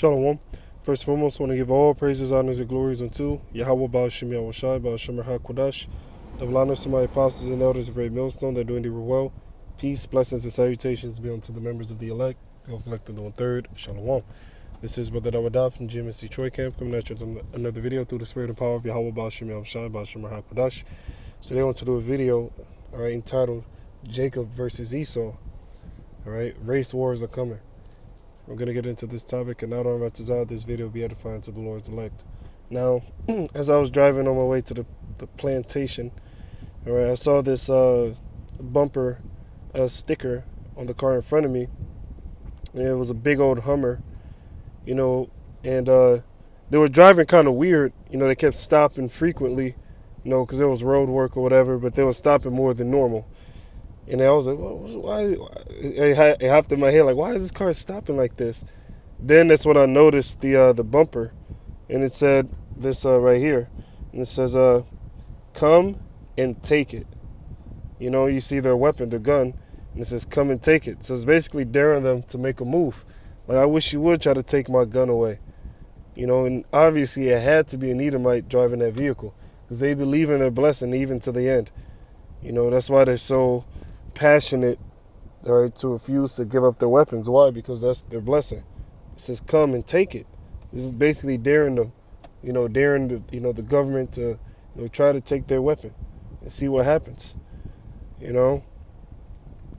Shalom. First and foremost, I want to give all praises, honors, and glories unto Yahweh Baal Shem Yahushai, Baal Shemer HaKodash. Double honors to my apostles and elders of Great Millstone. They're doing the well. Peace, blessings, and salutations be unto the members of the elect. The elected on third. Shalom. This is Brother Dawadah from GMSC Troy Camp, coming at you with another video through the spirit and power of Yahweh Baal Shem Yahushai, Baal Shemer HaKodash. So today I want to do a video, entitled Jacob versus Esau. Race wars are coming. We're going to get into this topic, and not on this video will be edifying to the Lord's elect. Now, as I was driving on my way to the plantation, I saw this bumper sticker on the car in front of me. And it was a big old Hummer, and they were driving kind of weird. They kept stopping frequently, because there was road work or whatever, but they were stopping more than normal. And I was like, well, why? It hopped in my head, like, why is this car stopping like this? Then that's when I noticed the bumper, and it said this right here, and it says, "Come and take it." You see their weapon, their gun, and it says, "Come and take it." So it's basically daring them to make a move. Like, I wish you would try to take my gun away. And obviously it had to be an Edomite driving that vehicle, because they believe in their blessing even to the end. That's why they're so passionate, to refuse to give up their weapons. Why? Because that's their blessing. It says, "Come and take it." This is basically daring them, daring the government to, try to take their weapon and see what happens. And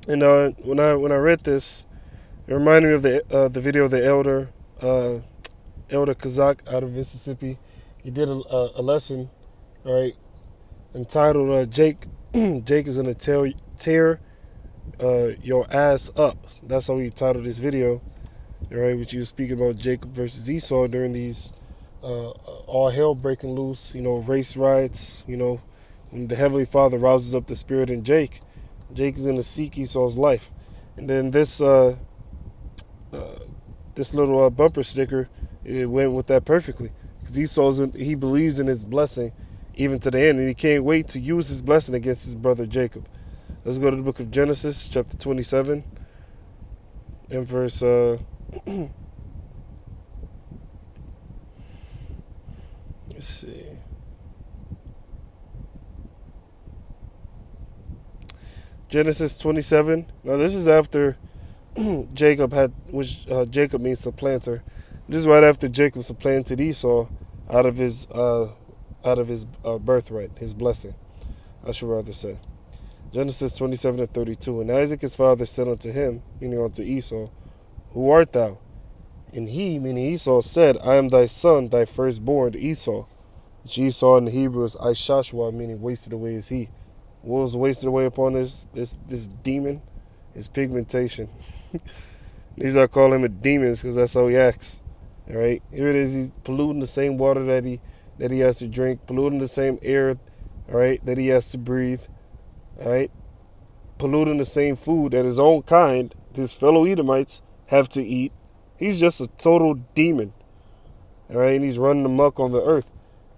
when I read this, it reminded me of the video of the elder Kazak out of Mississippi. He did a lesson, entitled Jake is gonna tear your ass up. That's how he titled this video, which he was speaking about Jacob versus Esau during these all hell breaking loose, race riots, when the Heavenly Father rouses up the spirit in Jake is gonna seek Esau's life. And then this little bumper sticker, it went with that perfectly, because he believes in his blessing even to the end, and he can't wait to use his blessing against his brother Jacob. Let's go to the book of Genesis, chapter 27, and verse let's see. Genesis 27. Now this is after Jacob Jacob means supplanter. This is right after Jacob supplanted Esau out of his birthright, his blessing, I should rather say. Genesis 27 and 32. And Isaac his father said unto him, meaning unto Esau, "Who art thou?" And he, meaning Esau, said, "I am thy son, thy firstborn, Esau." Which Esau in the Hebrew is Ishashwa, meaning wasted away is he. What was wasted away upon this demon? His pigmentation. These are calling him a demon because that's how he acts. Here it is. He's polluting the same water that he has to drink, polluting the same air, that he has to breathe, polluting the same food that his own kind, his fellow Edomites, have to eat. He's just a total demon, and he's running amok on the earth.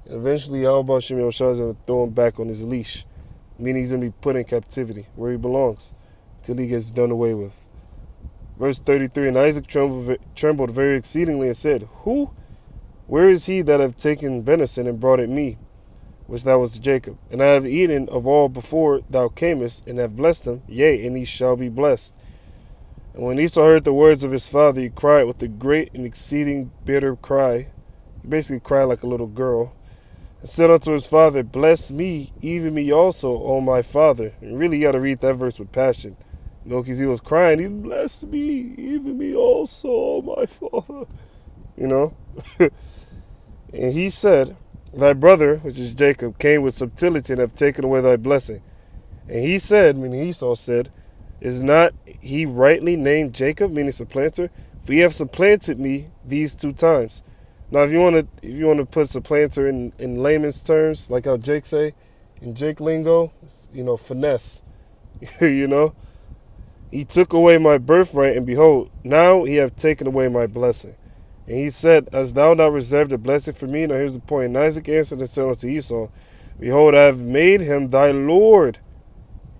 And eventually, Yahweh Shem Yahushua is going to throw him back on his leash, meaning he's going to be put in captivity where he belongs till he gets done away with. Verse 33, and Isaac trembled very exceedingly and said, "Who? Where is he that have taken venison and brought it me, which thou was Jacob? And I have eaten of all before thou camest, and have blessed him, yea, and he shall be blessed." And when Esau heard the words of his father, he cried with a great and exceeding bitter cry. He basically cried like a little girl, and said unto his father, "Bless me, even me also, O my father." And really, you got to read that verse with passion, because he was crying. He blessed me, even me also, O my father. And he said, "Thy brother," which is Jacob, "came with subtlety and have taken away thy blessing." And he said, meaning Esau said, "Is not he rightly named Jacob," meaning supplanter? "For ye have supplanted me these 2 times." Now, if you want to put supplanter in layman's terms, like how Jake say in Jake lingo, finesse. "He took away my birthright, and behold, now he have taken away my blessing." And he said, "Hast thou not reserved a blessing for me?" Now here's the point. And Isaac answered and said unto Esau, "Behold, I have made him thy Lord,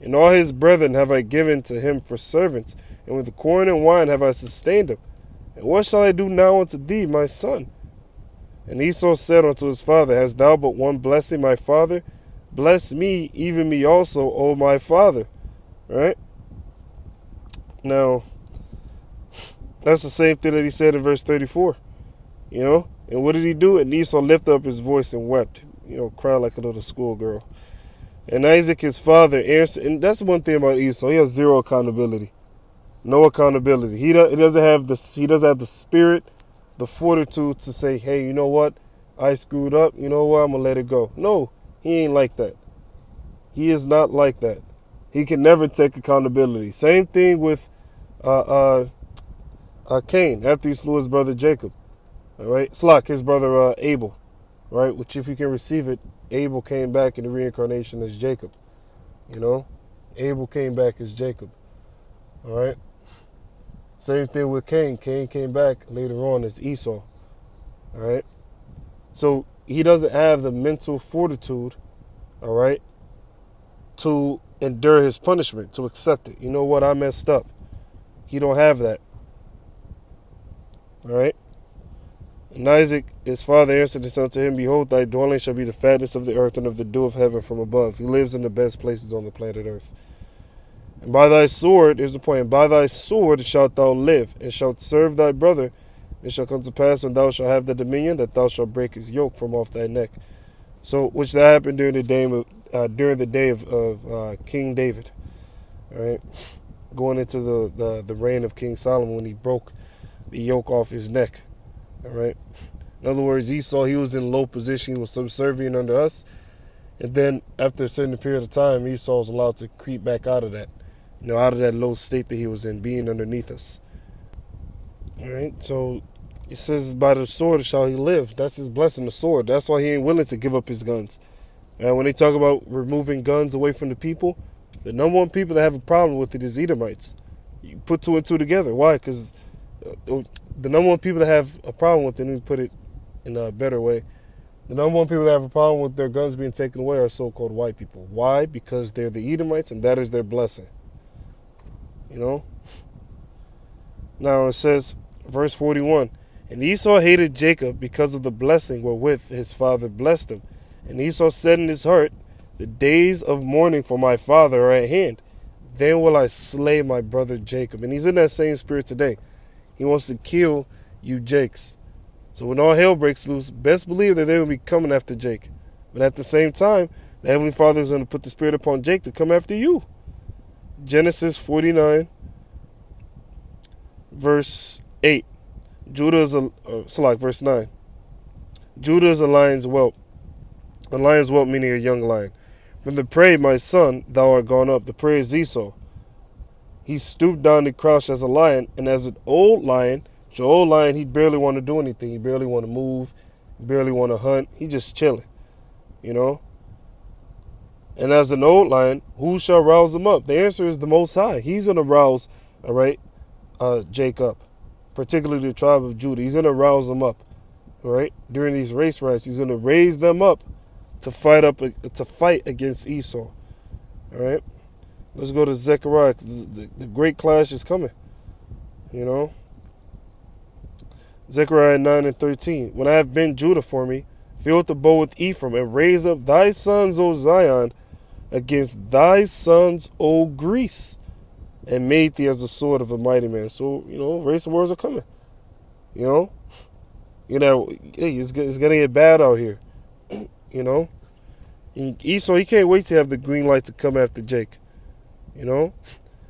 and all his brethren have I given to him for servants, and with corn and wine have I sustained him. And what shall I do now unto thee, my son? And Esau said unto his father, Hast thou but one blessing, my father? Bless me, even me also, O my father. Right? Now, that's the same thing that he said in verse 34. You know? And what did he do? And Esau lifted up his voice and wept. You know, cried like a little schoolgirl. And Isaac, his father, answered. And that's one thing about Esau. He has zero accountability. No accountability. He doesn't have the spirit, the fortitude to say, hey, you know what? I screwed up. You know what? I'm going to let it go. No, he ain't like that. He is not like that. He can never take accountability. Same thing with Cain after he slew his brother Jacob. All right, Slak, his brother Abel. Right, which if you can receive it, Abel came back in the reincarnation as Jacob. You know, Abel came back as Jacob. All right. Same thing with Cain. Cain came back later on as Esau. All right. So he doesn't have the mental fortitude, all right, to endure his punishment, to accept it. You know what? I messed up. He don't have that. All right. And Isaac, his father, answered unto him, Behold, thy dwelling shall be the fatness of the earth and of the dew of heaven from above. He lives in the best places on the planet earth. And by thy sword, here's the point, by thy sword shalt thou live, and shalt serve thy brother. It shall come to pass when thou shalt have the dominion, that thou shalt break his yoke from off thy neck. So, which that happened during the day of King David. All right, going into the reign of King Solomon when he broke the yoke off his neck. All right. In other words, Esau, he was in low position. He was subservient under us. And then after a certain period of time, Esau was allowed to creep back out of that. You know, out of that low state that he was in, being underneath us. All right. So it says, by the sword shall he live. That's his blessing, the sword. That's why he ain't willing to give up his guns. And when they talk about removing guns away from the people, the number one people that have a problem with it is Edomites. You put two and two together. Why? Because the number one people that have a problem with it, let me put it in a better way, the number one people that have a problem with their guns being taken away are so-called white people. Why? Because they're the Edomites and that is their blessing. You know? Now it says, verse 41, And Esau hated Jacob because of the blessing wherewith his father blessed him. And Esau said in his heart, The days of mourning for my father are at hand. Then will I slay my brother Jacob. And he's in that same spirit today. He wants to kill you Jakes. So when all hell breaks loose, best believe that they will be coming after Jake. But at the same time, the Heavenly Father is going to put the spirit upon Jake to come after you. Genesis 49, verse 8. Verse 9. Judah is a lion's whelp. A lion's whelp meaning a young lion. From the prey, my son, thou art gone up. The prey is Esau. He stooped down and crouched as a lion, and as an old lion, he barely want to do anything. He barely want to move, barely want to hunt. He just chilling, you know. And as an old lion, who shall rouse him up? The answer is the Most High. He's going to rouse, all right, Jacob, particularly the tribe of Judah. He's going to rouse them up, all right, during these race riots. He's going to raise them up to fight against Esau, all right. Let's go to Zechariah. The great clash is coming. You know. Zechariah 9 and 13. When I have bent Judah for me, filled the bow with Ephraim, and raise up thy sons, O Zion, against thy sons, O Greece, and made thee as the sword of a mighty man. So, you know, race wars are coming. You know. Hey, it's going to get bad out here. You know. Esau, he can't wait to have the green light to come after Jake. You know,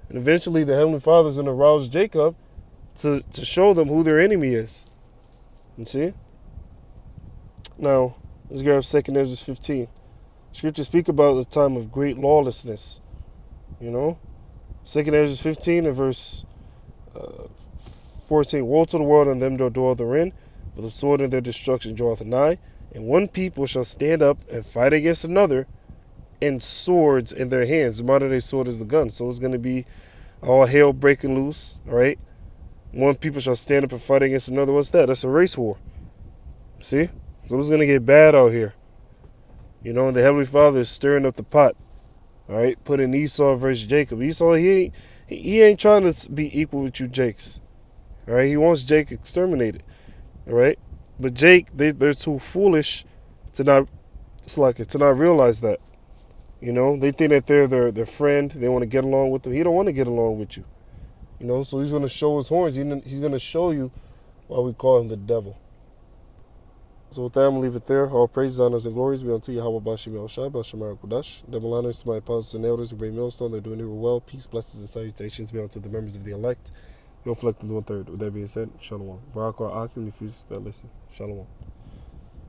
and eventually the Heavenly Father is going to rouse Jacob to show them who their enemy is. You see? Now, let's grab 2 Ezra 15. Scriptures speak about the time of great lawlessness. You know? 2 Ezra 15 and verse 14. Woe to the world and them that dwell therein, for the sword of their destruction draweth nigh, and one people shall stand up and fight against another, and swords in their hands. The modern day sword is the gun. So it's going to be all hell breaking loose, all right? One people shall stand up and fight against another. What's that? That's a race war. See? So it's going to get bad out here. You know, and the Heavenly Father is stirring up the pot, all right? Putting Esau versus Jacob. Esau, he ain't trying to be equal with you Jakes, All right, he wants Jake exterminated. All right, but Jake, they're too foolish to not, to not realize that. You know, they think that they're their friend. They want to get along with him. He don't want to get along with you. You know, so he's going to show his horns. He's going to show you why we call him the devil. So with that, I'm going to leave it there. All praises, honors, and glories be unto Yahweh Bashim Yahushua, Bashim Kodash. Double honors to my apostles and elders of Great Millstone. They're doing it well. Peace, blessings, and salutations be unto the members of the elect. You'll reflect the 1/3. With that being said, Shalom. Barak Akim, if you that listen. Shalom.